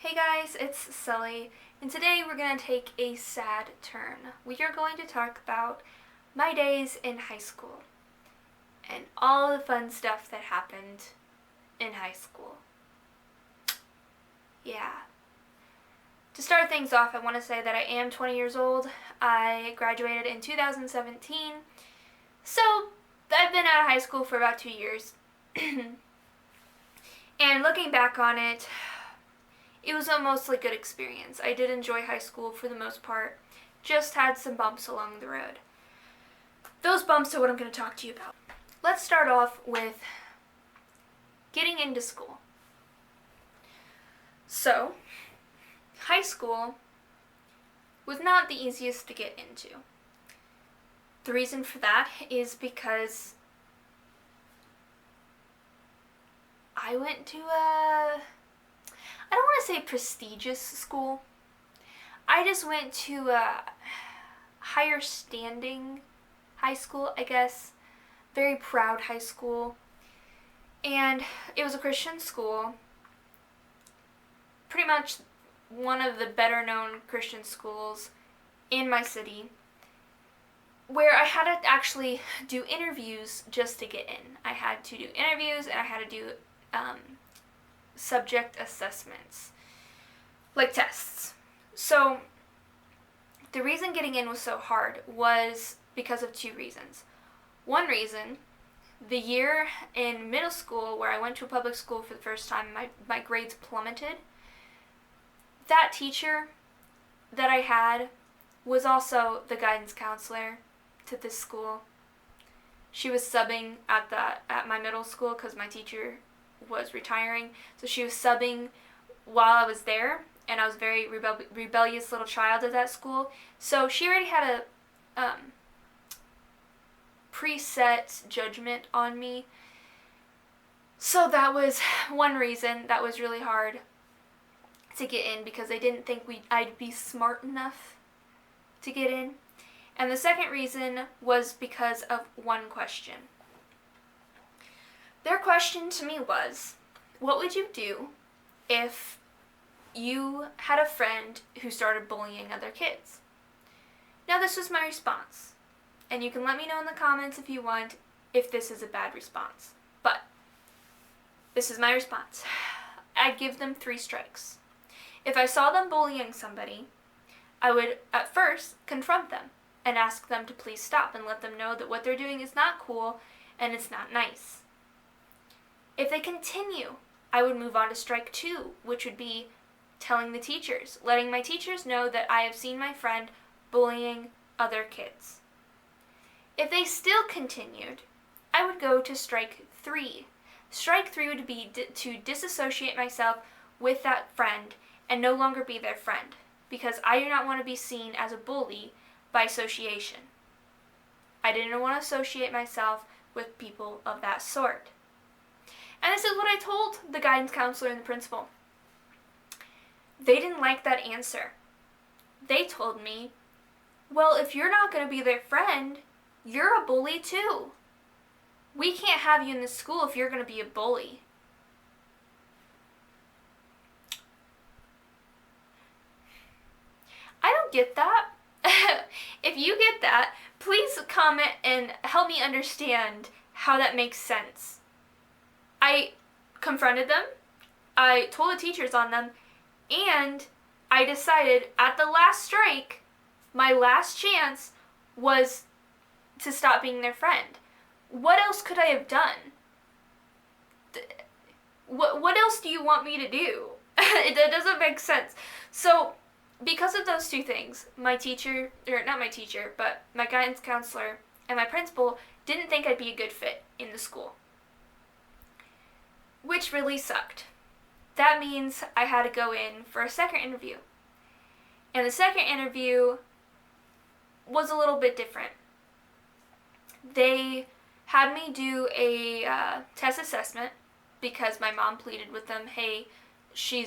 Hey guys, it's Sully, and today we're going to take a sad turn. We are going to talk about my days in high school and all the fun stuff that happened in high school. Yeah. To start things off, I want to say that I am 20 years old. I graduated in 2017, so I've been out of high school for about 2 years. And looking back on it, it was a mostly good experience. I did enjoy high school for the most part, just had some bumps along the road. Those bumps are what I'm going to talk to you about. Let's start off with getting into school. So, high school was not the easiest to get into. The reason for that is because I went to I don't want to say prestigious school. I just went to a higher standing high school, I guess. Very proud high school. And it was a Christian school. Pretty much one of the better known Christian schools in my city, where I had to actually do interviews just to get in. I had to do interviews and I had to do subject assessments, like tests. So the reason getting in was so hard was because of two reasons. One reason, the year in middle school where I went to a public school for the first time, my grades plummeted. That teacher that I had was also the guidance counselor to this school. She was subbing at my middle school because my teacher was retiring, so she was subbing while I was there, and I was a very rebellious little child at that school, so she already had a preset judgment on me. So that was one reason that was really hard to get in, because they didn't think I'd be smart enough to get in. And the second reason was because of one question. Their question to me was, what would you do if you had a friend who started bullying other kids? Now, this was my response, and you can let me know in the comments if you want if this is a bad response, but this is my response. I'd give them 3 strikes. If I saw them bullying somebody, I would at first confront them and ask them to please stop and let them know that what they're doing is not cool and it's not nice. If they continue, I would move on to strike 2, which would be telling the teachers, letting my teachers know that I have seen my friend bullying other kids. If they still continued, I would go to strike 3. Strike 3 would be to disassociate myself with that friend and no longer be their friend, because I do not want to be seen as a bully by association. I didn't want to associate myself with people of that sort. And this is what I told the guidance counselor and the principal. They didn't like that answer. They told me, well, if you're not going to be their friend, you're a bully too. We can't have you in this school if you're going to be a bully. I don't get that. If you get that, please comment and help me understand how that makes sense. I confronted them, I told the teachers on them, and I decided at the last strike, my last chance was to stop being their friend. What else could I have done? What else do you want me to do? It doesn't make sense. So, because of those 2 things, my teacher, or not my teacher, but my guidance counselor and my principal didn't think I'd be a good fit in the school, which really sucked. That means I had to go in for a second interview. And the second interview was a little bit different. They had me do a test assessment because my mom pleaded with them, hey, she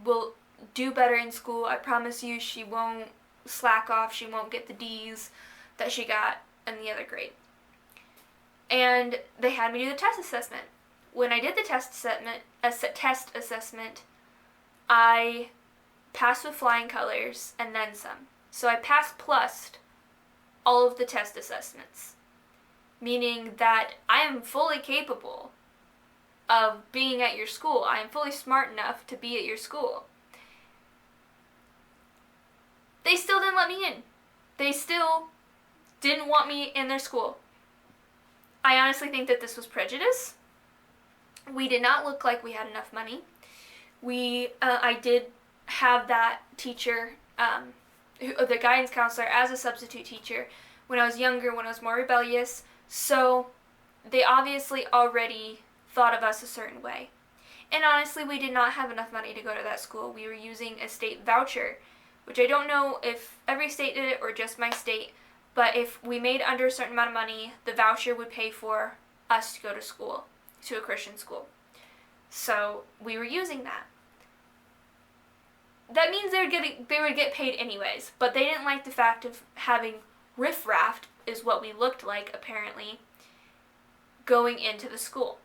will do better in school. I promise you she won't slack off. She won't get the D's that she got in the other grade. And they had me do the test assessment. When I did the test assessment, I passed with flying colors and then some. So I passed plus all of the test assessments, meaning that I am fully capable of being at your school. I am fully smart enough to be at your school. They still didn't let me in. They still didn't want me in their school. I honestly think that this was prejudice. We did not look like we had enough money. I did have that teacher, the guidance counselor, as a substitute teacher when I was younger, when I was more rebellious. So they obviously already thought of us a certain way. And honestly, we did not have enough money to go to that school. We were using a state voucher, which I don't know if every state did it or just my state, but if we made under a certain amount of money, the voucher would pay for us to go to school, to a Christian school. So we were using that. That means they would get paid anyways, but they didn't like the fact of having riffraff, is what we looked like apparently, going into the school.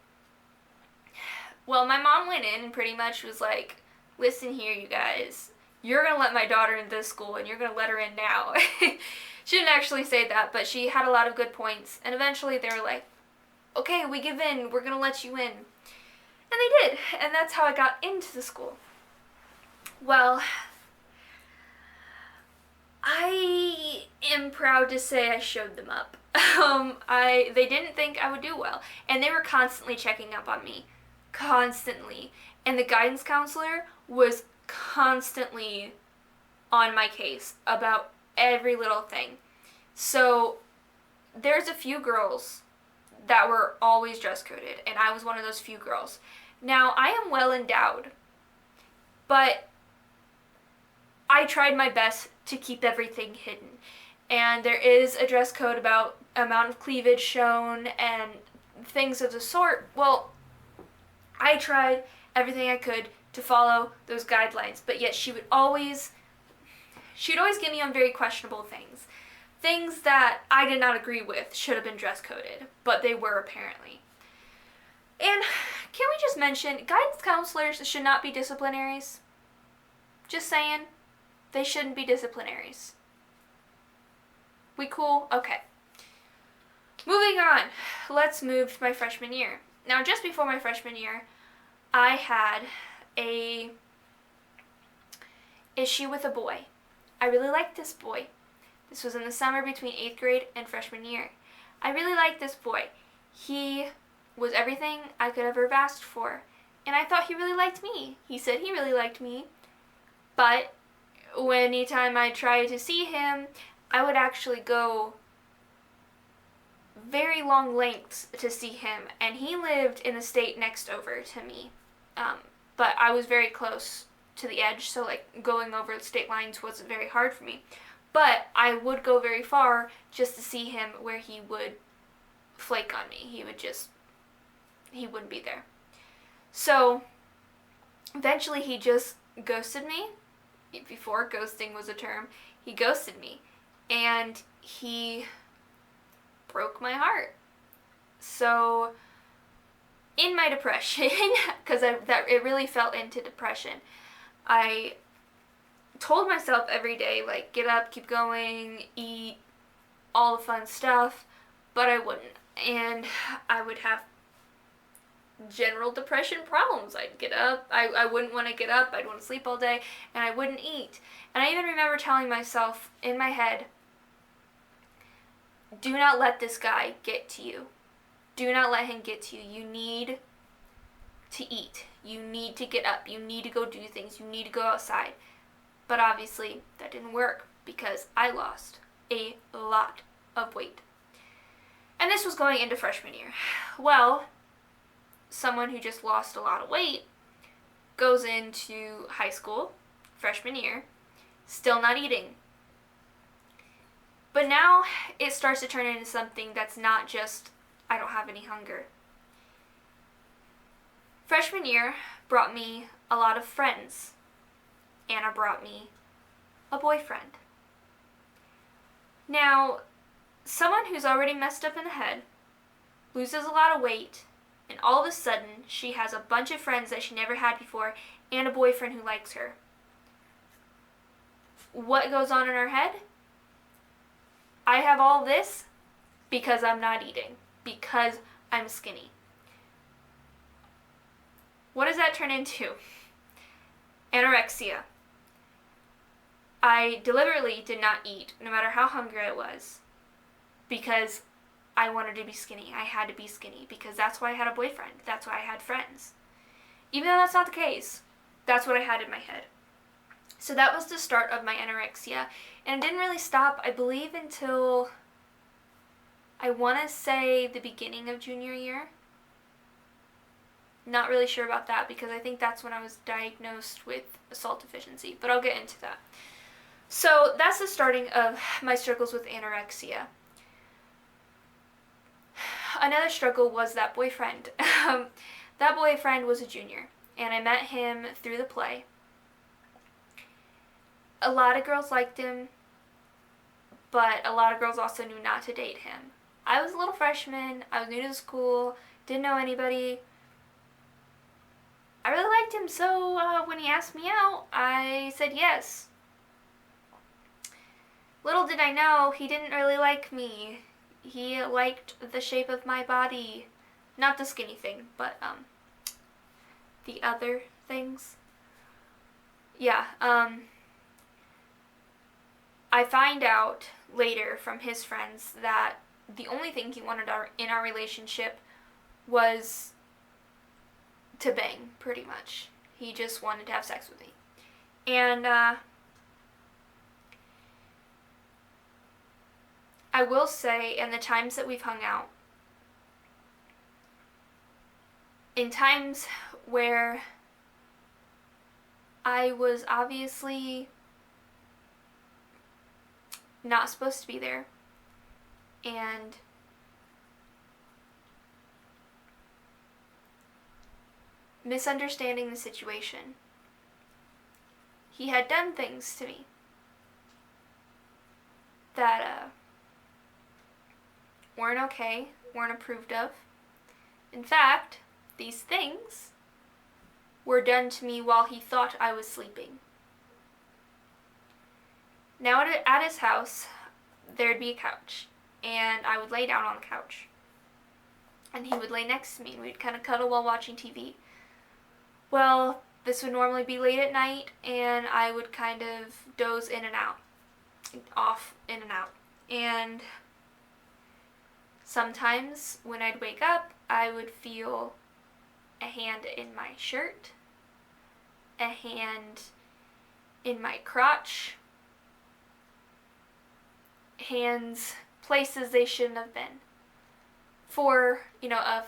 Well, my mom went in and pretty much was like, listen here, you guys, you're going to let my daughter in this school and you're going to let her in now. She didn't actually say that, but she had a lot of good points, and eventually they were like, okay, we give in, we're going to let you in. And they did, and that's how I got into the school. Well, I am proud to say I showed them up. They didn't think I would do well, and they were constantly checking up on me. Constantly. And the guidance counselor was constantly on my case about every little thing. So there's a few girls that were always dress coded, and I was one of those few girls. Now, I am well endowed, but I tried my best to keep everything hidden. And there is a dress code about amount of cleavage shown and things of the sort. Well, I tried everything I could to follow those guidelines, but yet she'd always get me on very questionable things. Things that I did not agree with should have been dress coded, but they were apparently. And can we just mention, guidance counselors should not be disciplinaries? Just saying, they shouldn't be disciplinaries. We cool? Okay. Moving on, let's move to my freshman year. Now, just before my freshman year, I had a issue with a boy. I really liked this boy. This was in the summer between 8th grade and freshman year. I really liked this boy. He was everything I could ever have asked for, and I thought he really liked me. He said he really liked me, but anytime I tried to see him, I would actually go very long lengths to see him, and he lived in the state next over to me, but I was very close to the edge, so like going over the state lines wasn't very hard for me. But I would go very far just to see him, where he would flake on me. He wouldn't be there. So eventually he just ghosted me. Before ghosting was a term, he ghosted me, and he broke my heart. So in my depression, because it really fell into depression, I told myself every day, like, get up, keep going, eat, all the fun stuff, but I wouldn't. And I would have general depression problems. I'd get up, I wouldn't want to get up, I'd want to sleep all day, and I wouldn't eat. And I even remember telling myself in my head, do not let this guy get to you. Do not let him get to you. You need to eat. You need to get up. You need to go do things. You need to go outside. But obviously, that didn't work because I lost a lot of weight. And this was going into freshman year. Well, someone who just lost a lot of weight goes into high school, freshman year, still not eating. But now it starts to turn into something that's not just, I don't have any hunger. Freshman year brought me a lot of friends. Anna brought me a boyfriend. Now, someone who's already messed up in the head loses a lot of weight, and all of a sudden she has a bunch of friends that she never had before, and a boyfriend who likes her. What goes on in our head? I have all this because I'm not eating, because I'm skinny. What does that turn into? Anorexia. I deliberately did not eat, no matter how hungry I was, because I wanted to be skinny. I had to be skinny because that's why I had a boyfriend. That's why I had friends. Even though that's not the case, that's what I had in my head. So that was the start of my anorexia. And it didn't really stop, I believe, until I want to say the beginning of junior year. Not really sure about that because I think that's when I was diagnosed with salt deficiency, but I'll get into that. So that's the starting of my struggles with anorexia. Another struggle was that boyfriend. That boyfriend was a junior, and I met him through the play. A lot of girls liked him, but a lot of girls also knew not to date him. I was a little freshman, I was new to the school, didn't know anybody. I really liked him, so when he asked me out, I said yes. Little did I know, he didn't really like me. He liked the shape of my body. Not the skinny thing, but the other things. Yeah, I find out later from his friends that the only thing he wanted in our relationship was to bang, pretty much. He just wanted to have sex with me. And I will say, in the times that we've hung out, in times where I was obviously not supposed to be there, and misunderstanding the situation, he had done things to me that weren't okay, weren't approved of. In fact, these things were done to me while he thought I was sleeping. Now at his house, there'd be a couch, and I would lay down on the couch, and he would lay next to me, and we'd kind of cuddle while watching TV. Well, this would normally be late at night, and I would kind of doze in and out, off, in and out. And sometimes when I'd wake up, I would feel a hand in my shirt, a hand in my crotch, hands places they shouldn't have been. For, a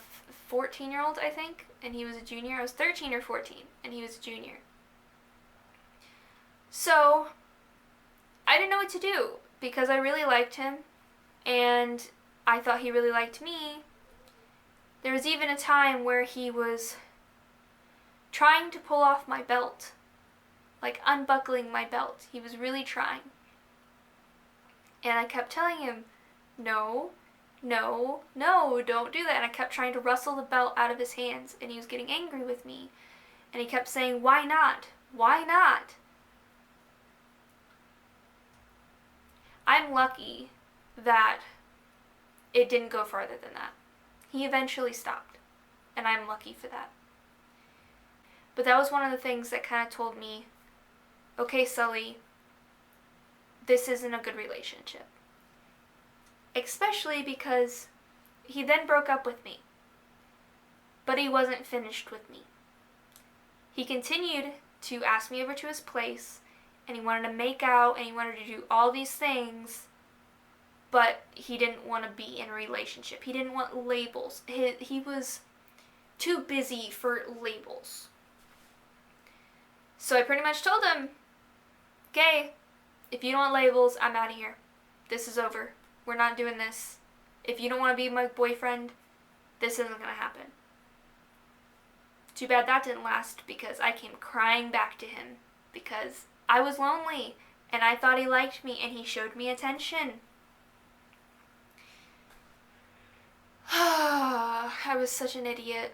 14-year-old, I think, and he was a junior. I was 13 or 14, and he was a junior. So, I didn't know what to do, because I really liked him, and I thought he really liked me. There was even a time where he was trying to pull off my belt, like unbuckling my belt. He was really trying. And I kept telling him, no, no, no, don't do that. And I kept trying to wrestle the belt out of his hands, and he was getting angry with me. And he kept saying, why not? Why not? I'm lucky that it didn't go farther than that. He eventually stopped, and I'm lucky for that. But that was one of the things that kind of told me, okay, Sully, this isn't a good relationship. Especially because he then broke up with me. But he wasn't finished with me. He continued to ask me over to his place, and he wanted to make out, and he wanted to do all these things, but he didn't want to be in a relationship. He didn't want labels. He was too busy for labels. So I pretty much told him, okay, if you don't want labels, I'm out of here. This is over. We're not doing this. If you don't want to be my boyfriend, this isn't going to happen. Too bad that didn't last, because I came crying back to him because I was lonely and I thought he liked me and he showed me attention. I was such an idiot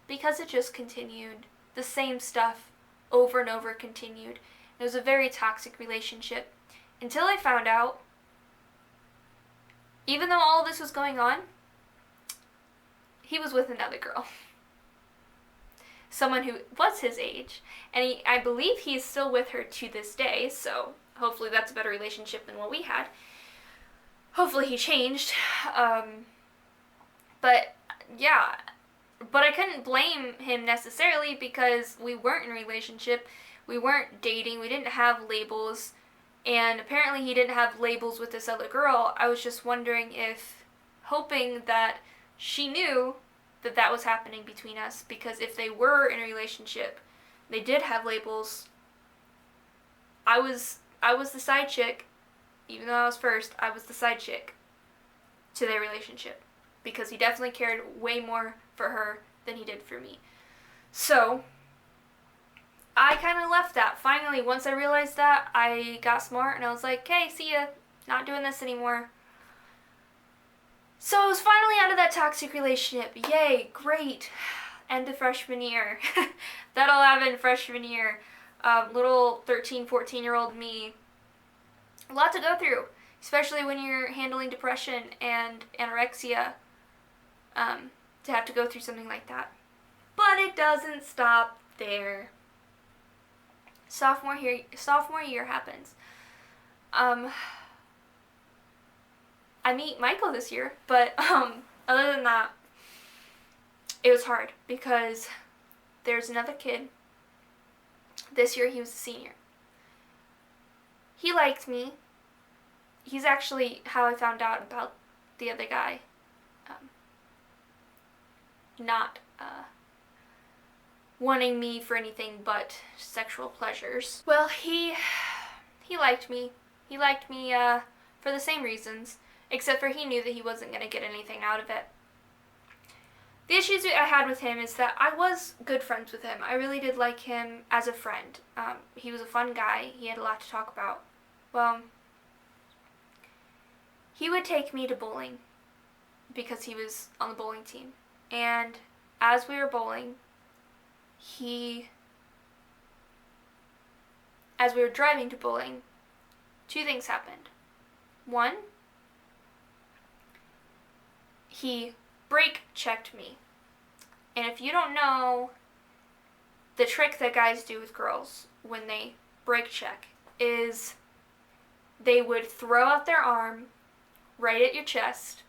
because it just continued. The same stuff over and over continued. It was a very toxic relationship until I found out, even though all of this was going on, he was with another girl. Someone who was his age. And I believe he's still with her to this day, so hopefully that's a better relationship than what we had. Hopefully he changed. But yeah, but I couldn't blame him necessarily because we weren't in a relationship, we weren't dating, we didn't have labels, and apparently he didn't have labels with this other girl. I was just wondering hoping that she knew that that was happening between us, because if they were in a relationship, they did have labels. I was the side chick, even though I was first, I was the side chick to their relationship, because he definitely cared way more for her than he did for me. So I kind of left that. Finally, once I realized that, I got smart and I was like, "Okay, see ya, not doing this anymore." So I was finally out of that toxic relationship. Yay, great. End of freshman year. That'll happen freshman year. Little 13, 14-year-old me. A lot to go through, especially when you're handling depression and anorexia, to have to go through something like that. But it doesn't stop there. Sophomore year happens. I meet Michael this year, but other than that, it was hard because there's another kid. This year he was a senior. He liked me. He's actually how I found out about the other guy. Not wanting me for anything but sexual pleasures. Well, he liked me. He liked me for the same reasons, except for he knew that he wasn't going to get anything out of it. The issues I had with him is that I was good friends with him. I really did like him as a friend. He was a fun guy. He had a lot to talk about. Well, he would take me to bowling because he was on the bowling team. And as we were bowling, as we were driving to bowling, two things happened. One, he brake checked me. And if you don't know, the trick that guys do with girls when they brake check is they would throw out their arm right at your chest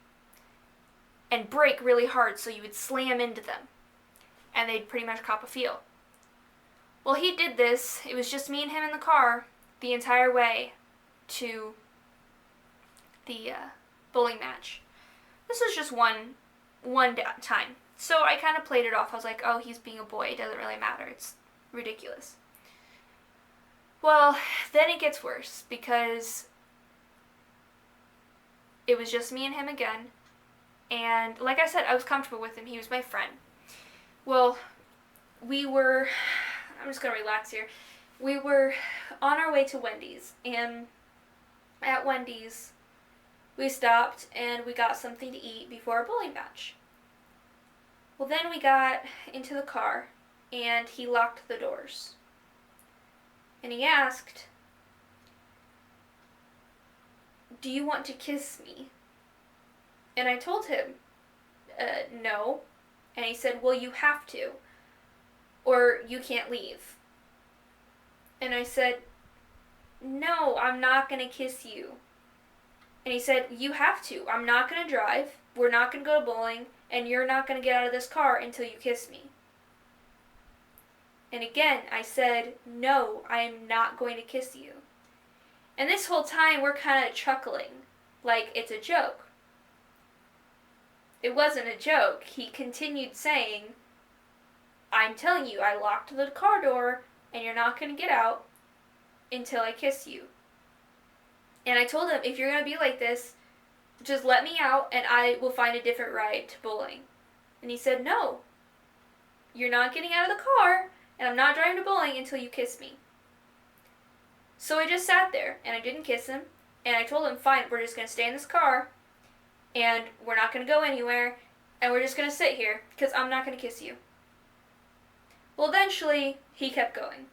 and brake really hard so you would slam into them. And they'd pretty much cop a feel. Well, he did this. It was just me and him in the car the entire way to the bowling match. This was just one time. So I kind of played it off. I was like, oh, he's being a boy. It doesn't really matter. It's ridiculous. Well, then it gets worse because it was just me and him again. And like I said, I was comfortable with him. He was my friend. Well, I'm just going to relax here. We were on our way to Wendy's. And at Wendy's, we stopped and we got something to eat before our bowling match. Well, then we got into the car and he locked the doors. And he asked, "Do you want to kiss me?" And I told him, no. And he said, "Well, you have to, or you can't leave." And I said, "No, I'm not going to kiss you." And he said, "You have to. I'm not going to drive. We're not going to go to bowling. And you're not going to get out of this car until you kiss me." And again, I said, "No, I am not going to kiss you." And this whole time, we're kind of chuckling, like it's a joke. It wasn't a joke. He continued saying, "I'm telling you, I locked the car door, and you're not going to get out until I kiss you." And I told him, if you're going to be like this, just let me out, and I will find a different ride to bowling. And he said, "No, you're not getting out of the car, and I'm not driving to bowling until you kiss me." So I just sat there, and I didn't kiss him, and I told him, fine, we're just going to stay in this car, and we're not going to go anywhere, and we're just going to sit here, because I'm not going to kiss you. Well, eventually, he kept going.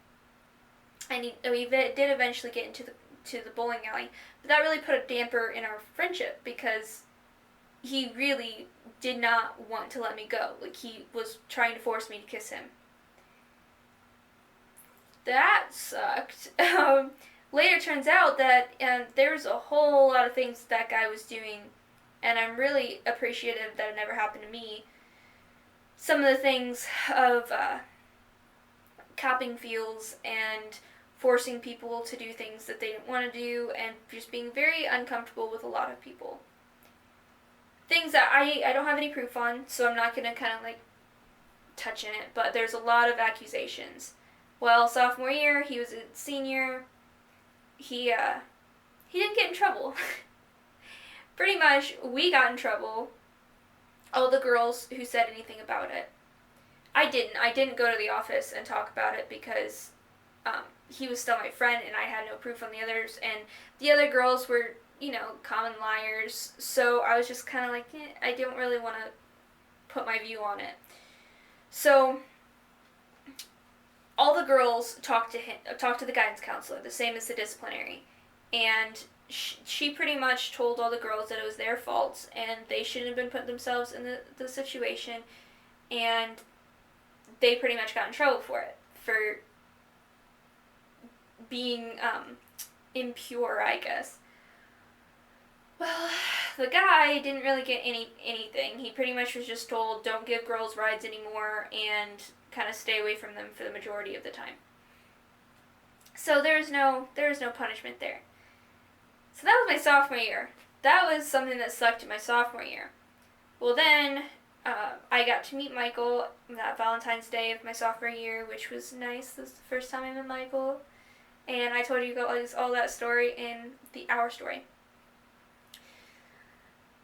and we did eventually get into the bowling alley, but that really put a damper in our friendship because he really did not want to let me go. Like, he was trying to force me to kiss him. That sucked. Later turns out that there's a whole lot of things that guy was doing, and I'm really appreciative that it never happened to me. Some of the things of copping feels and forcing people to do things that they didn't want to do, and just being very uncomfortable with a lot of people. Things that I don't have any proof on, so I'm not going to kind of like touch in it, but there's a lot of accusations. Well, sophomore year, he was a senior, he didn't get in trouble. Pretty much, we got in trouble, all the girls who said anything about it. I didn't go to the office and talk about it because he was still my friend and I had no proof on the others, and the other girls were, common liars, so I was just kind of like, I don't really want to put my view on it. So, all the girls talked to the guidance counselor, the same as the disciplinary, and she pretty much told all the girls that it was their fault and they shouldn't have been putting themselves in the situation, and they pretty much got in trouble for it, for being impure, I guess. Well, the guy didn't really get anything. He pretty much was just told, don't give girls rides anymore and kind of stay away from them for the majority of the time. So there was no punishment there. So that was my sophomore year. That was something that sucked in my sophomore year. Well, then I got to meet Michael that Valentine's Day of my sophomore year, which was nice. This was the first time I met Michael. And I told you guys all that story in our story.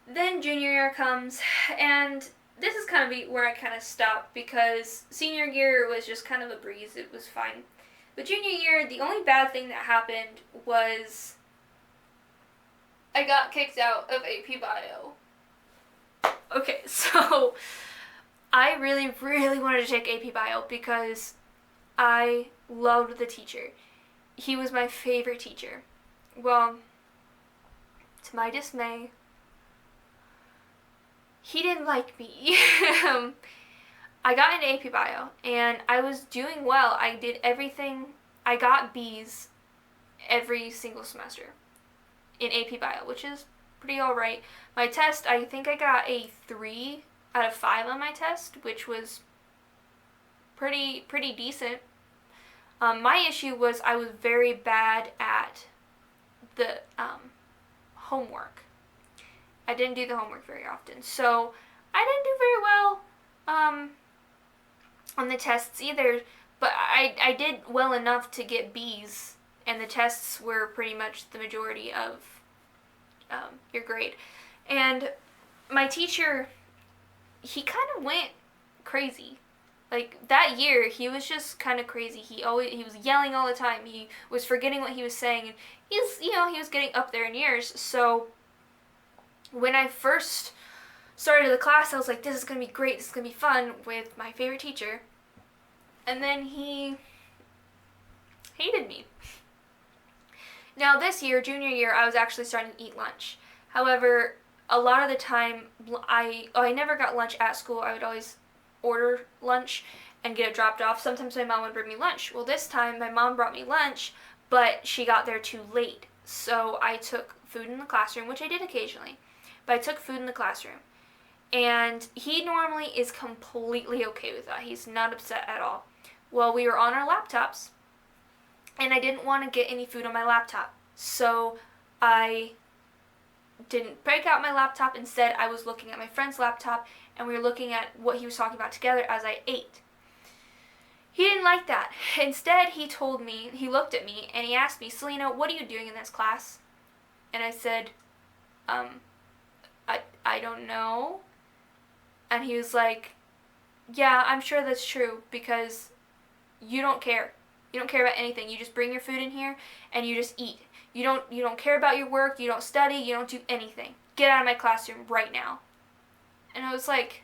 Then junior year comes, and this is kind of where I kind of stopped because senior year was just kind of a breeze. It was fine. But junior year, the only bad thing that happened was I got kicked out of AP Bio. Okay, so I really, really wanted to take AP Bio because I loved the teacher. He was my favorite teacher. Well, to my dismay, he didn't like me. I got into AP Bio, and I was doing well. I did everything. I got B's every single semester in AP Bio, which is pretty alright. My test, I think I got a 3 out of 5 on my test, which was pretty decent. My issue was I was very bad at the homework. I didn't do the homework very often, so I didn't do very well on the tests either, but I did well enough to get B's, and the tests were pretty much the majority of your grade. And my teacher, he kind of went crazy. Like, that year, he was just kind of crazy. He was yelling all the time. He was forgetting what he was saying, and he was getting up there in years, so when I first started the class, I was like, this is going to be great, this is going to be fun with my favorite teacher. And then he hated me. Now this year, junior year, I was actually starting to eat lunch. However, a lot of the time, I never got lunch at school. I would always order lunch and get it dropped off. Sometimes my mom would bring me lunch. Well, this time, my mom brought me lunch, but she got there too late. So I took food in the classroom, which I did occasionally. But I took food in the classroom. And he normally is completely okay with that. He's not upset at all. Well, we were on our laptops, and I didn't want to get any food on my laptop. So I didn't break out my laptop. Instead, I was looking at my friend's laptop, and we were looking at what he was talking about together as I ate. He didn't like that. Instead, he looked at me, and he asked me, Selena, what are you doing in this class? And I said, I don't know. And he was like, yeah, I'm sure that's true because you don't care. You don't care about anything. You just bring your food in here and you just eat. You don't care about your work. You don't study. You don't do anything. Get out of my classroom right now. And I was like,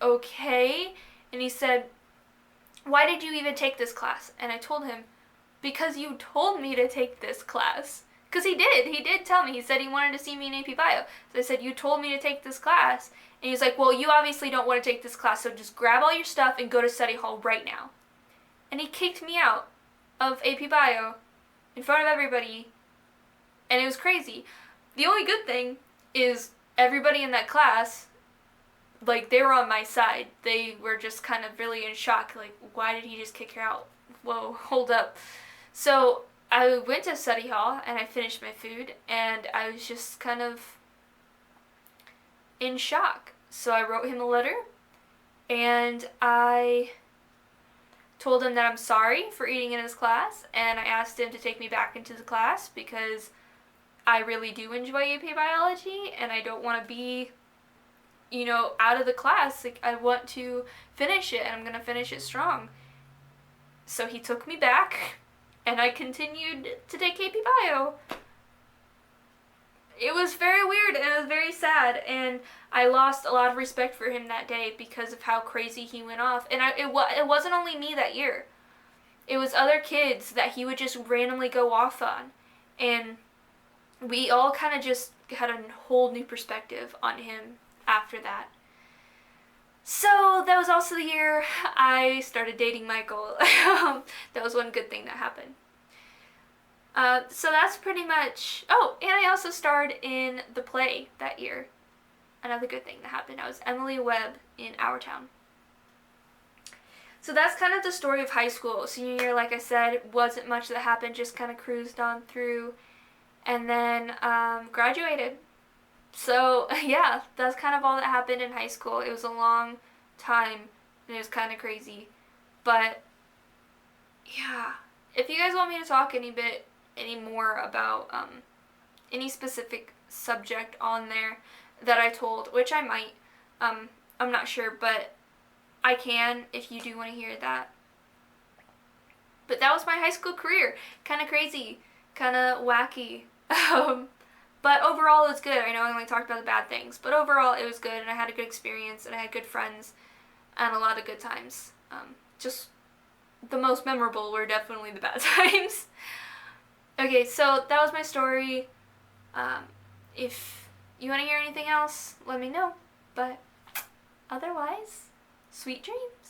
okay. And he said, why did you even take this class? And I told him, because you told me to take this class. Because he did tell me. He said he wanted to see me in AP Bio. So I said, you told me to take this class. And he was like, well, you obviously don't want to take this class, so just grab all your stuff and go to study hall right now. And he kicked me out of AP Bio in front of everybody. And it was crazy. The only good thing is everybody in that class, like, they were on my side. They were just kind of really in shock. Like, why did he just kick her out? Whoa, hold up. So I went to study hall and I finished my food and I was just kind of in shock. So I wrote him a letter and I told him that I'm sorry for eating in his class, and I asked him to take me back into the class because I really do enjoy AP Biology and I don't want to be, out of the class. Like, I want to finish it and I'm going to finish it strong. So he took me back and I continued to take AP Bio. It was very weird and it was very sad, and I lost a lot of respect for him that day because of how crazy he went off. And it wasn't only me that year. It was other kids that he would just randomly go off on. And we all kind of just had a whole new perspective on him after that. So that was also the year I started dating Michael. That was one good thing that happened. So that's pretty much... Oh, and I also starred in the play that year. Another good thing that happened. I was Emily Webb in Our Town. So that's kind of the story of high school. Senior year, like I said, wasn't much that happened. Just kind of cruised on through. And then graduated. So, yeah, that's kind of all that happened in high school. It was a long time, and it was kind of crazy. But, yeah, if you guys want me to talk any more about any specific subject on there that I told, which I might, I'm not sure, but I can if you do want to hear that. But that was my high school career. Kind of crazy, kind of wacky. But overall, it was good. I know I only talked about the bad things, but overall, it was good, and I had a good experience, and I had good friends, and a lot of good times. Just the most memorable were definitely the bad times. Okay, so that was my story. If you want to hear anything else, let me know. But otherwise, sweet dreams.